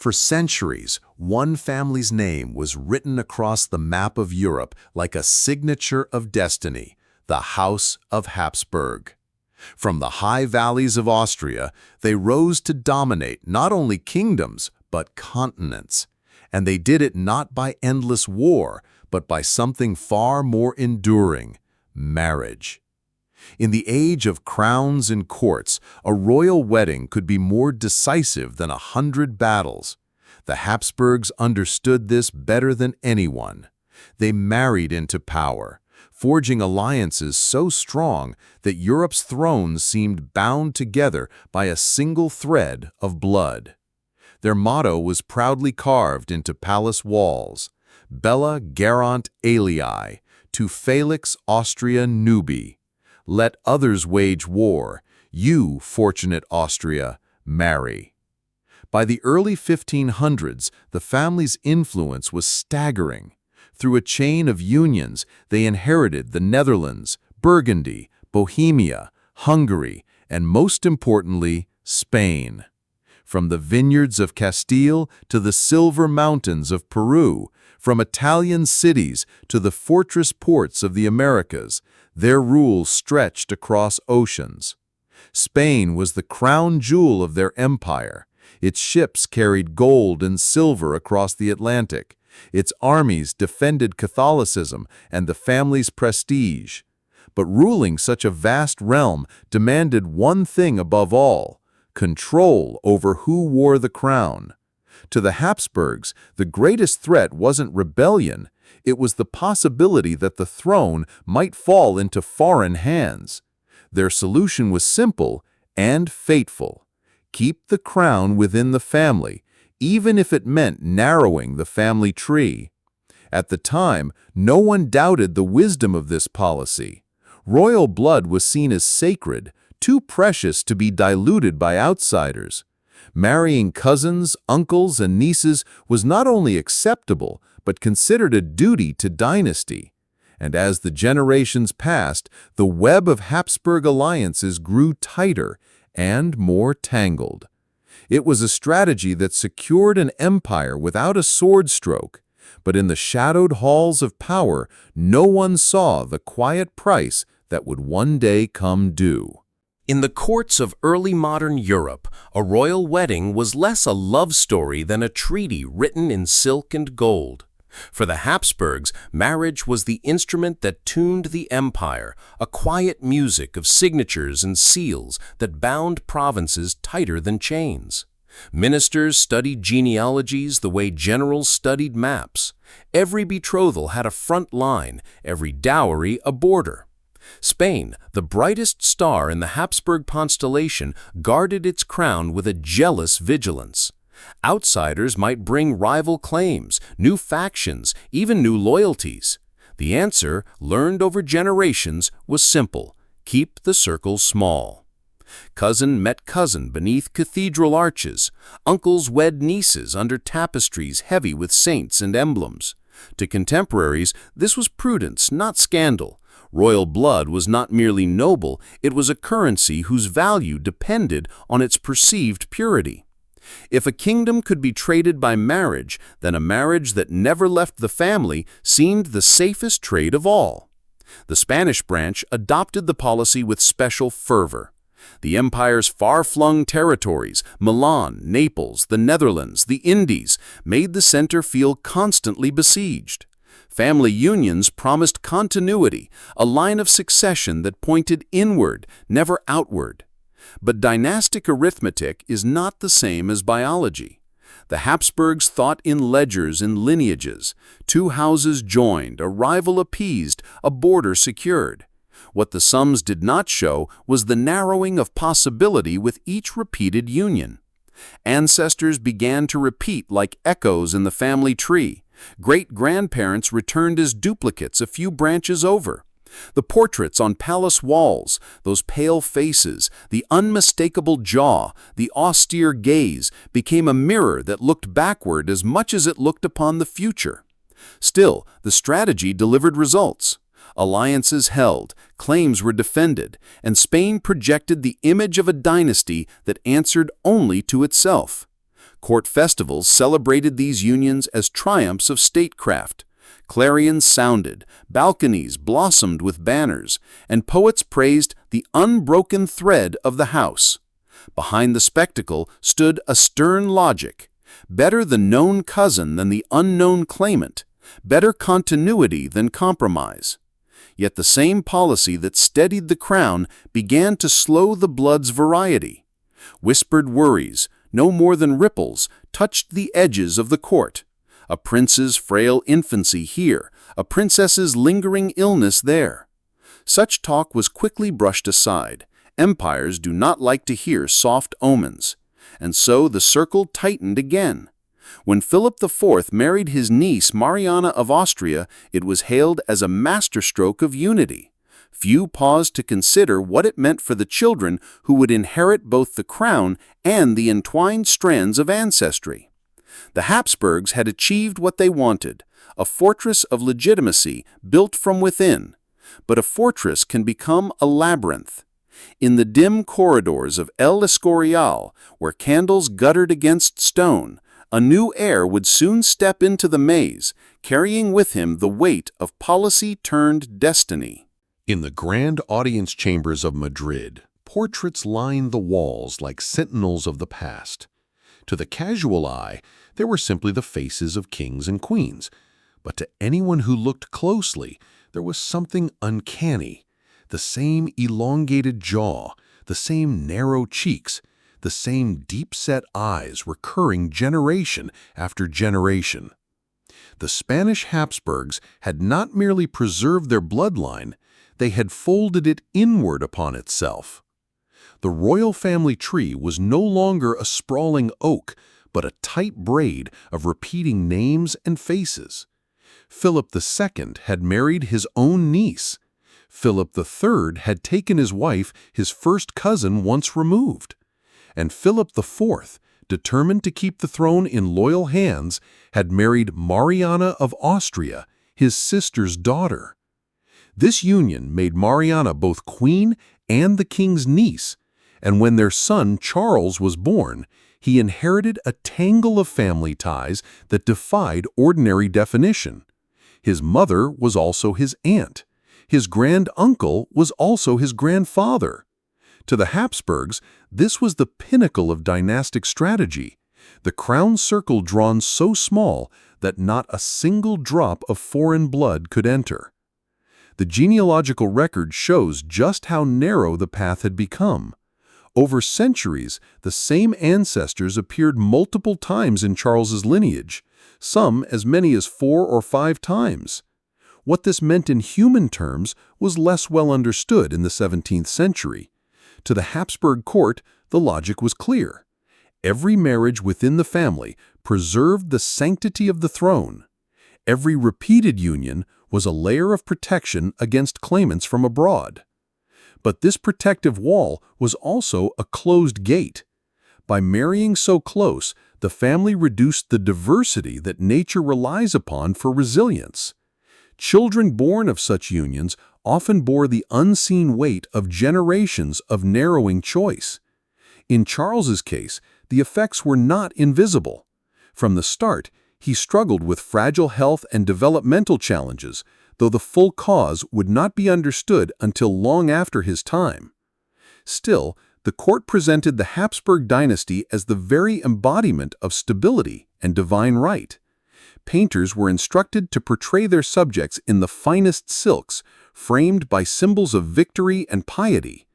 For centuries, one family's name was written across the map of Europe like a signature of destiny, the House of Habsburg. From the high valleys of Austria, they rose to dominate not only kingdoms, but continents. And they did it not by endless war, but by something far more enduring: marriage. In the age of crowns and courts, a royal wedding could be more decisive than 100 battles. The Habsburgs understood this better than anyone. They married into power, forging alliances so strong that Europe's thrones seemed bound together by a single thread of blood. Their motto was proudly carved into palace walls: Bella Garant Alii, tu Felix Austria nubi. Let others wage war, you, fortunate Austria, marry. By the early 1500s, the family's influence was staggering. Through a chain of unions, they inherited the Netherlands, Burgundy, Bohemia, Hungary, and most importantly, Spain. From the vineyards of Castile to the silver mountains of Peru, from Italian cities to the fortress ports of the Americas, their rule stretched across oceans. Spain was the crown jewel of their empire. Its ships carried gold and silver across the Atlantic. Its armies defended Catholicism and the family's prestige. But ruling such a vast realm demanded one thing above all: control over who wore the crown. To the Habsburgs, the greatest threat wasn't rebellion. It was the possibility that the throne might fall into foreign hands. Their solution was simple and fateful: keep the crown within the family, even if it meant narrowing the family tree. At the time, no one doubted the wisdom of this policy. Royal blood was seen as sacred, too precious to be diluted by outsiders. Marrying cousins, uncles, and nieces was not only acceptable, but considered a duty to dynasty. And as the generations passed, the web of Habsburg alliances grew tighter and more tangled. It was a strategy that secured an empire without a sword stroke, but in the shadowed halls of power, no one saw the quiet price that would one day come due. In the courts of early modern Europe, a royal wedding was less a love story than a treaty written in silk and gold. For the Habsburgs, marriage was the instrument that tuned the empire, a quiet music of signatures and seals that bound provinces tighter than chains. Ministers studied genealogies the way generals studied maps. Every betrothal had a front line, every dowry a border. Spain, the brightest star in the Habsburg constellation, guarded its crown with a jealous vigilance. Outsiders might bring rival claims, new factions, even new loyalties. The answer, learned over generations, was simple: keep the circle small. Cousin met cousin beneath cathedral arches. Uncles wed nieces under tapestries heavy with saints and emblems. To contemporaries, this was prudence, not scandal. Royal blood was not merely noble, it was a currency whose value depended on its perceived purity. If a kingdom could be traded by marriage, then a marriage that never left the family seemed the safest trade of all. The Spanish branch adopted the policy with special fervor. The empire's far-flung territories, Milan, Naples, the Netherlands, the Indies, made the center feel constantly besieged. Family unions promised continuity, a line of succession that pointed inward, never outward. But dynastic arithmetic is not the same as biology. The Habsburgs thought in ledgers and lineages. 2 houses joined, a rival appeased, a border secured. What the sums did not show was the narrowing of possibility with each repeated union. Ancestors began to repeat like echoes in the family tree. Great-grandparents returned as duplicates a few branches over. The portraits on palace walls, those pale faces, the unmistakable jaw, the austere gaze, became a mirror that looked backward as much as it looked upon the future. Still, the strategy delivered results. Alliances held, claims were defended, and Spain projected the image of a dynasty that answered only to itself. Court festivals celebrated these unions as triumphs of statecraft. Clarions sounded, balconies blossomed with banners, and poets praised the unbroken thread of the house. Behind the spectacle stood a stern logic. Better the known cousin than the unknown claimant. Better continuity than compromise. Yet the same policy that steadied the crown began to slow the blood's variety. Whispered worries, no more than ripples, touched the edges of the court. A prince's frail infancy here, a princess's lingering illness there. Such talk was quickly brushed aside. Empires do not like to hear soft omens. And so the circle tightened again. When Philip IV married his niece Mariana of Austria, it was hailed as a masterstroke of unity. Few paused to consider what it meant for the children who would inherit both the crown and the entwined strands of ancestry. The Habsburgs had achieved what they wanted, a fortress of legitimacy built from within. But a fortress can become a labyrinth. In the dim corridors of El Escorial, where candles guttered against stone, a new heir would soon step into the maze, carrying with him the weight of policy turned destiny. In the grand audience chambers of Madrid, portraits lined the walls like sentinels of the past. To the casual eye, they were simply the faces of kings and queens. But to anyone who looked closely, there was something uncanny. The same elongated jaw, the same narrow cheeks, the same deep-set eyes recurring generation after generation. The Spanish Habsburgs had not merely preserved their bloodline, they had folded it inward upon itself. The royal family tree was no longer a sprawling oak, but a tight braid of repeating names and faces. Philip II had married his own niece. Philip III had taken his wife, his first cousin once removed. And Philip IV, determined to keep the throne in loyal hands, had married Mariana of Austria, his sister's daughter. This union made Mariana both queen and the king's niece, and when their son Charles was born, he inherited a tangle of family ties that defied ordinary definition. His mother was also his aunt. His grand-uncle was also his grandfather. To the Habsburgs, this was the pinnacle of dynastic strategy, the crown circle drawn so small that not a single drop of foreign blood could enter. The genealogical record shows just how narrow the path had become. Over centuries, the same ancestors appeared multiple times in Charles's lineage, some as many as 4 or 5 times. What this meant in human terms was less well understood in the 17th century. To the Habsburg court, the logic was clear. Every marriage within the family preserved the sanctity of the throne. Every repeated union was a layer of protection against claimants from abroad. But this protective wall was also a closed gate. By marrying so close, the family reduced the diversity that nature relies upon for resilience. Children born of such unions often bore the unseen weight of generations of narrowing choice. In Charles's case, the effects were not invisible. From the start, he struggled with fragile health and developmental challenges, though the full cause would not be understood until long after his time. Still, the court presented the Habsburg dynasty as the very embodiment of stability and divine right. Painters were instructed to portray their subjects in the finest silks, framed by symbols of victory and piety.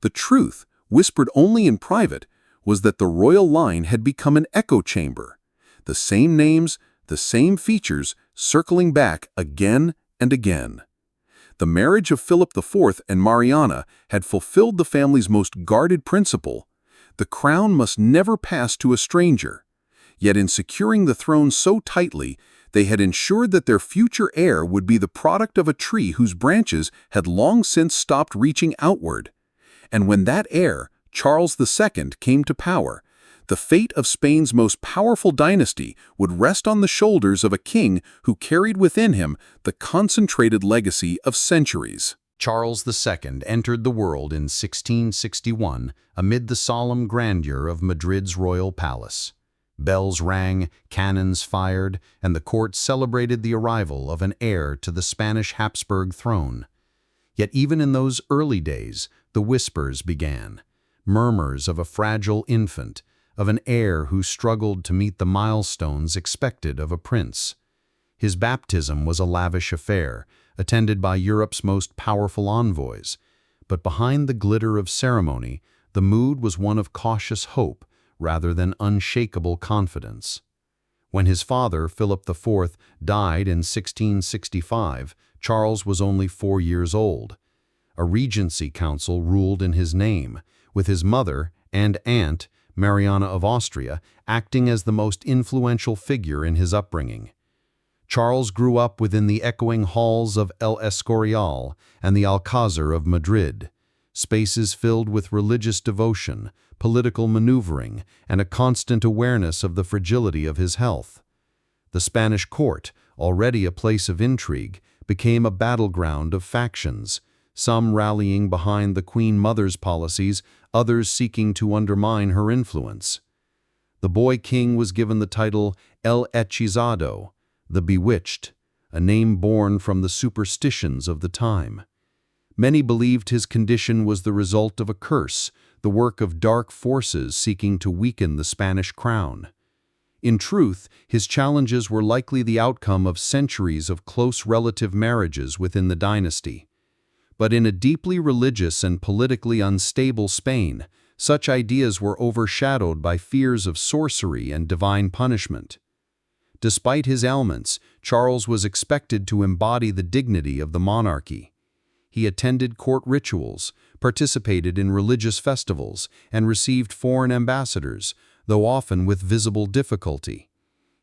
The truth, whispered only in private, was that the royal line had become an echo chamber. The same names, the same features, circling back again and again. The marriage of Philip IV and Mariana had fulfilled the family's most guarded principle: the crown must never pass to a stranger. Yet in securing the throne so tightly, they had ensured that their future heir would be the product of a tree whose branches had long since stopped reaching outward. And when that heir, Charles II, came to power, the fate of Spain's most powerful dynasty would rest on the shoulders of a king who carried within him the concentrated legacy of centuries. Charles II entered the world in 1661 amid the solemn grandeur of Madrid's royal palace. Bells rang, cannons fired, and the court celebrated the arrival of an heir to the Spanish Habsburg throne. Yet even in those early days, the whispers began. Murmurs of a fragile infant, of an heir who struggled to meet the milestones expected of a prince. His baptism was a lavish affair, attended by Europe's most powerful envoys. But behind the glitter of ceremony, the mood was one of cautious hope rather than unshakable confidence. When his father, Philip IV, died in 1665, Charles was only 4 years old. A regency council ruled in his name, with his mother and aunt, Mariana of Austria, acting as the most influential figure in his upbringing. Charles grew up within the echoing halls of El Escorial and the Alcázar of Madrid, spaces filled with religious devotion, political maneuvering, and a constant awareness of the fragility of his health. The Spanish court, already a place of intrigue, became a battleground of factions, some rallying behind the Queen Mother's policies, others seeking to undermine her influence. The boy king was given the title El Hechizado, the Bewitched, a name born from the superstitions of the time. Many believed his condition was the result of a curse, the work of dark forces seeking to weaken the Spanish crown. In truth, his challenges were likely the outcome of centuries of close relative marriages within the dynasty. But in a deeply religious and politically unstable Spain, such ideas were overshadowed by fears of sorcery and divine punishment. Despite his ailments, Charles was expected to embody the dignity of the monarchy. He attended court rituals, participated in religious festivals, and received foreign ambassadors, though often with visible difficulty.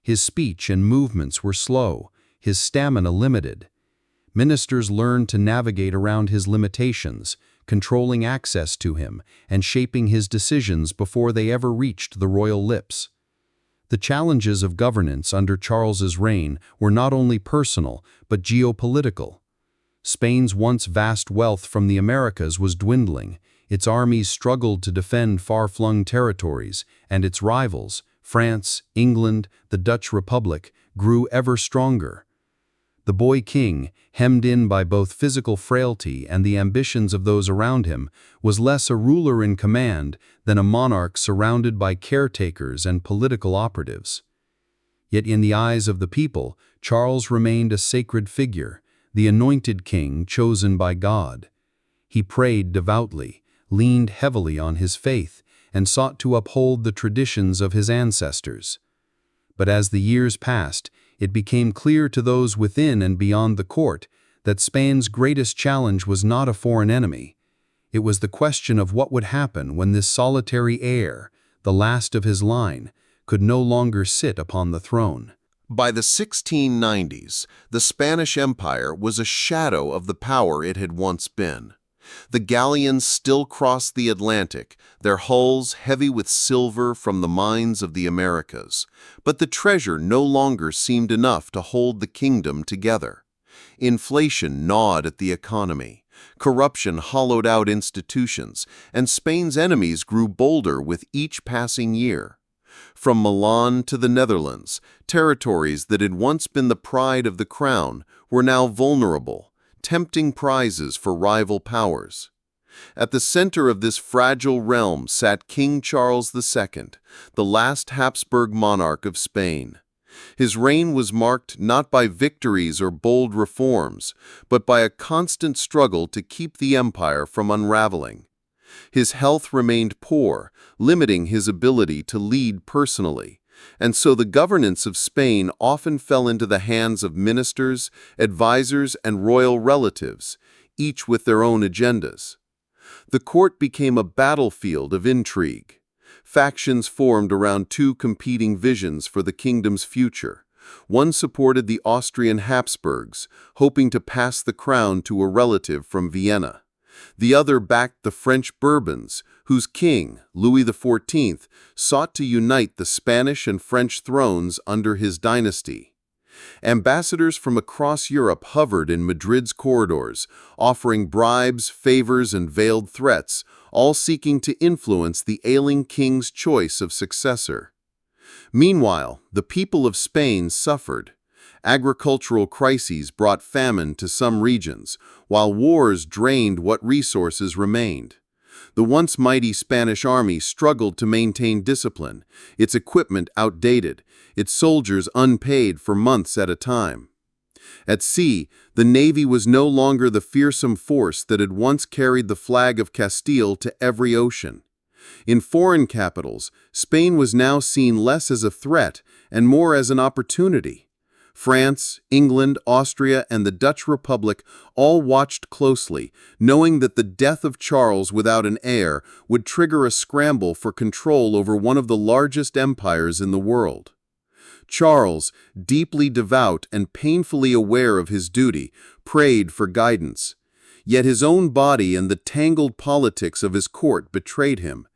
His speech and movements were slow, his stamina limited. Ministers learned to navigate around his limitations, controlling access to him and shaping his decisions before they ever reached the royal lips. The challenges of governance under Charles's reign were not only personal, but geopolitical. Spain's once vast wealth from the Americas was dwindling, its armies struggled to defend far-flung territories, and its rivals, France, England, the Dutch Republic, grew ever stronger. The boy king, hemmed in by both physical frailty and the ambitions of those around him, was less a ruler in command than a monarch surrounded by caretakers and political operatives. Yet in the eyes of the people, Charles remained a sacred figure, the anointed king chosen by God. He prayed devoutly, leaned heavily on his faith, and sought to uphold the traditions of his ancestors. But as the years passed, it became clear to those within and beyond the court that Spain's greatest challenge was not a foreign enemy. It was the question of what would happen when this solitary heir, the last of his line, could no longer sit upon the throne. By the 1690s, the Spanish Empire was a shadow of the power it had once been. The galleons still crossed the Atlantic, their hulls heavy with silver from the mines of the Americas, but the treasure no longer seemed enough to hold the kingdom together. Inflation gnawed at the economy, corruption hollowed out institutions, and Spain's enemies grew bolder with each passing year. From Milan to the Netherlands, territories that had once been the pride of the crown were now vulnerable, tempting prizes for rival powers. At the center of this fragile realm sat King Charles II, the last Habsburg monarch of Spain. His reign was marked not by victories or bold reforms, but by a constant struggle to keep the empire from unraveling. His health remained poor, limiting his ability to lead personally, and so the governance of Spain often fell into the hands of ministers, advisors, and royal relatives, each with their own agendas. The court became a battlefield of intrigue. Factions formed around two competing visions for the kingdom's future. One supported the Austrian Habsburgs, hoping to pass the crown to a relative from Vienna. The other backed the French Bourbons, whose king, Louis XIV, sought to unite the Spanish and French thrones under his dynasty. Ambassadors from across Europe hovered in Madrid's corridors, offering bribes, favors, and veiled threats, all seeking to influence the ailing king's choice of successor. Meanwhile, the people of Spain suffered. Agricultural crises brought famine to some regions, while wars drained what resources remained. The once mighty Spanish army struggled to maintain discipline, its equipment outdated, its soldiers unpaid for months at a time. At sea, the navy was no longer the fearsome force that had once carried the flag of Castile to every ocean. In foreign capitals, Spain was now seen less as a threat and more as an opportunity. France, England, Austria, and the Dutch Republic all watched closely, knowing that the death of Charles without an heir would trigger a scramble for control over one of the largest empires in the world. Charles, deeply devout and painfully aware of his duty, prayed for guidance. Yet his own body and the tangled politics of his court betrayed him.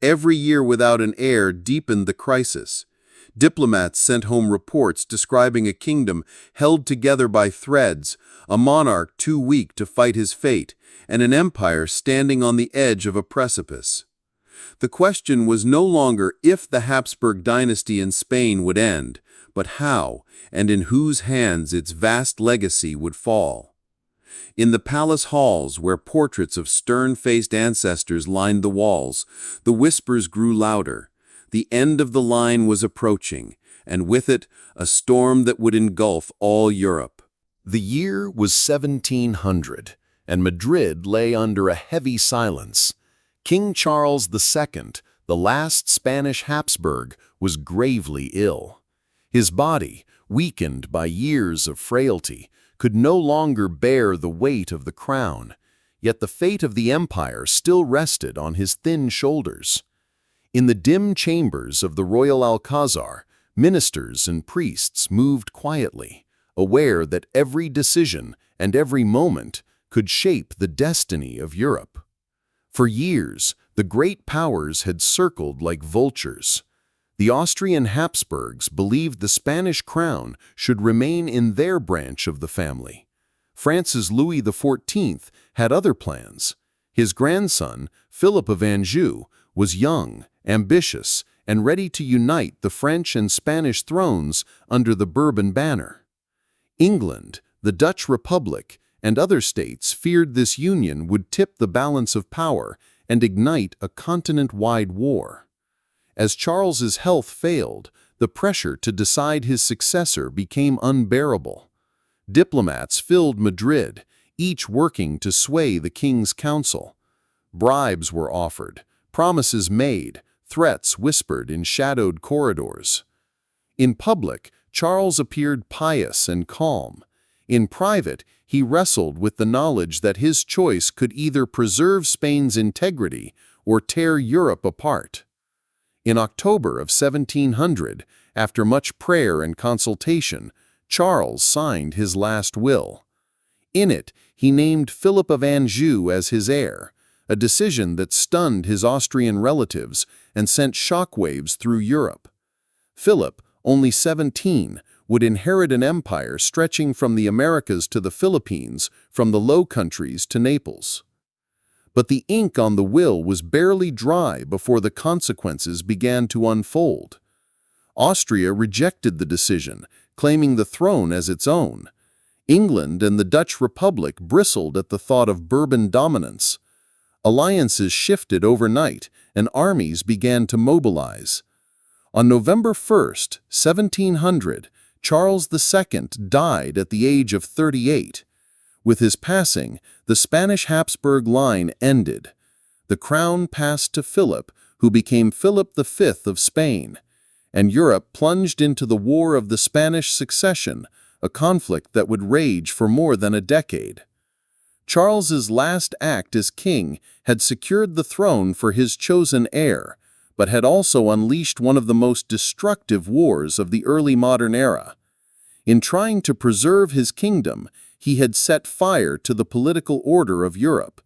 Every year without an heir deepened the crisis. Diplomats sent home reports describing a kingdom held together by threads, a monarch too weak to fight his fate, and an empire standing on the edge of a precipice. The question was no longer if the Habsburg dynasty in Spain would end, but how and in whose hands its vast legacy would fall. In the palace halls, where portraits of stern-faced ancestors lined the walls, the whispers grew louder. The end of the line was approaching, and with it, a storm that would engulf all Europe. The year was 1700, and Madrid lay under a heavy silence. King Charles II, the last Spanish Habsburg, was gravely ill. His body, weakened by years of frailty, could no longer bear the weight of the crown, yet the fate of the empire still rested on his thin shoulders. In the dim chambers of the royal Alcazar, ministers and priests moved quietly, aware that every decision and every moment could shape the destiny of Europe. For years, the great powers had circled like vultures. The Austrian Habsburgs believed the Spanish crown should remain in their branch of the family. France's Louis XIV had other plans. His grandson, Philip of Anjou, was young, ambitious, and ready to unite the French and Spanish thrones under the Bourbon banner. England, the Dutch Republic, and other states feared this union would tip the balance of power and ignite a continent-wide war. As Charles's health failed, the pressure to decide his successor became unbearable. Diplomats filled Madrid, each working to sway the king's council. Bribes were offered, promises made, threats whispered in shadowed corridors. In public, Charles appeared pious and calm. In private, he wrestled with the knowledge that his choice could either preserve Spain's integrity or tear Europe apart. In October of 1700, after much prayer and consultation, Charles signed his last will. In it, he named Philip of Anjou as his heir, a decision that stunned his Austrian relatives and sent shockwaves through Europe. Philip, only 17, would inherit an empire stretching from the Americas to the Philippines, from the Low Countries to Naples. But the ink on the will was barely dry before the consequences began to unfold. Austria rejected the decision, claiming the throne as its own. England and the Dutch Republic bristled at the thought of Bourbon dominance. Alliances shifted overnight, and armies began to mobilize. On November 1st, 1700, Charles II died at the age of 38. With his passing, the Spanish Habsburg line ended. The crown passed to Philip, who became Philip V of Spain, and Europe plunged into the War of the Spanish Succession, a conflict that would rage for more than a decade. Charles's last act as king had secured the throne for his chosen heir, but had also unleashed one of the most destructive wars of the early modern era. In trying to preserve his kingdom, he had set fire to the political order of Europe.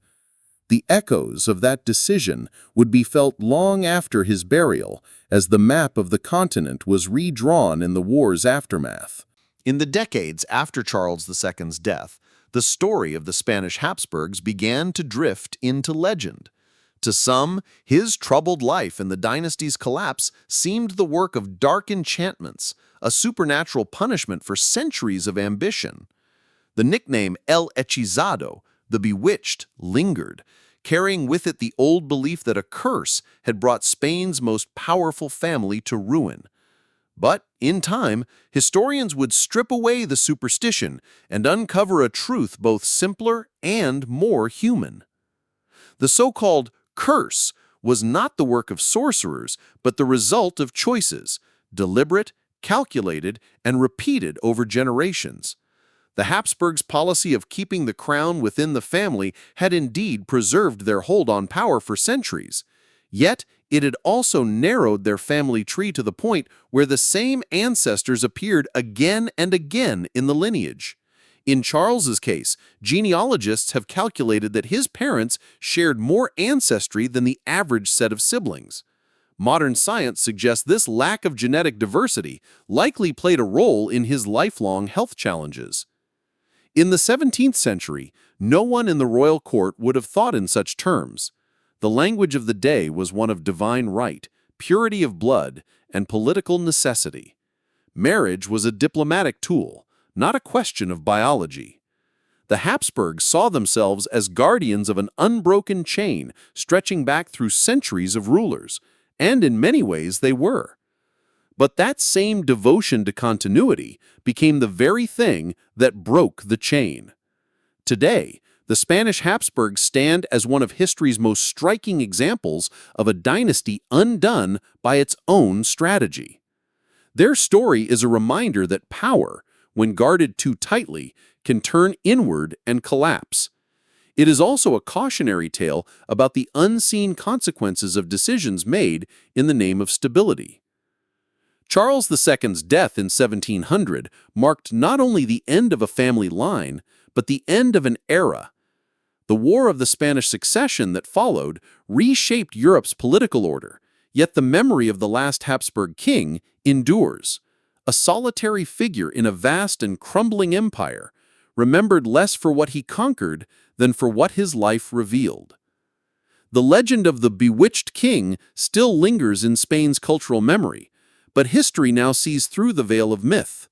The echoes of that decision would be felt long after his burial, as the map of the continent was redrawn in the war's aftermath. In the decades after Charles II's death, the story of the Spanish Habsburgs began to drift into legend. To some, his troubled life and the dynasty's collapse seemed the work of dark enchantments, a supernatural punishment for centuries of ambition. The nickname El Hechizado, the Bewitched, lingered, carrying with it the old belief that a curse had brought Spain's most powerful family to ruin. But, in time, historians would strip away the superstition and uncover a truth both simpler and more human. The so-called curse was not the work of sorcerers, but the result of choices, deliberate, calculated, and repeated over generations. The Habsburgs' policy of keeping the crown within the family had indeed preserved their hold on power for centuries. Yet, it had also narrowed their family tree to the point where the same ancestors appeared again and again in the lineage. In Charles's case, genealogists have calculated that his parents shared more ancestry than the average set of siblings. Modern science suggests this lack of genetic diversity likely played a role in his lifelong health challenges. In the 17th century, no one in the royal court would have thought in such terms. The language of the day was one of divine right, purity of blood, and political necessity. Marriage was a diplomatic tool, not a question of biology. The Habsburgs saw themselves as guardians of an unbroken chain stretching back through centuries of rulers, and in many ways they were. But that same devotion to continuity became the very thing that broke the chain. Today, the Spanish Habsburgs stand as one of history's most striking examples of a dynasty undone by its own strategy. Their story is a reminder that power, when guarded too tightly, can turn inward and collapse. It is also a cautionary tale about the unseen consequences of decisions made in the name of stability. Charles II's death in 1700 marked not only the end of a family line, but the end of an era. The War of the Spanish Succession that followed reshaped Europe's political order, yet the memory of the last Habsburg king endures. A solitary figure in a vast and crumbling empire, remembered less for what he conquered than for what his life revealed. The legend of the bewitched king still lingers in Spain's cultural memory, but history now sees through the veil of myth.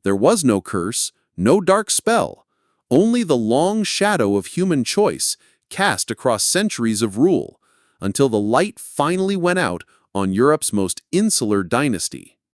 There was no curse, no dark spell, only the long shadow of human choice cast across centuries of rule, until the light finally went out on Europe's most insular dynasty.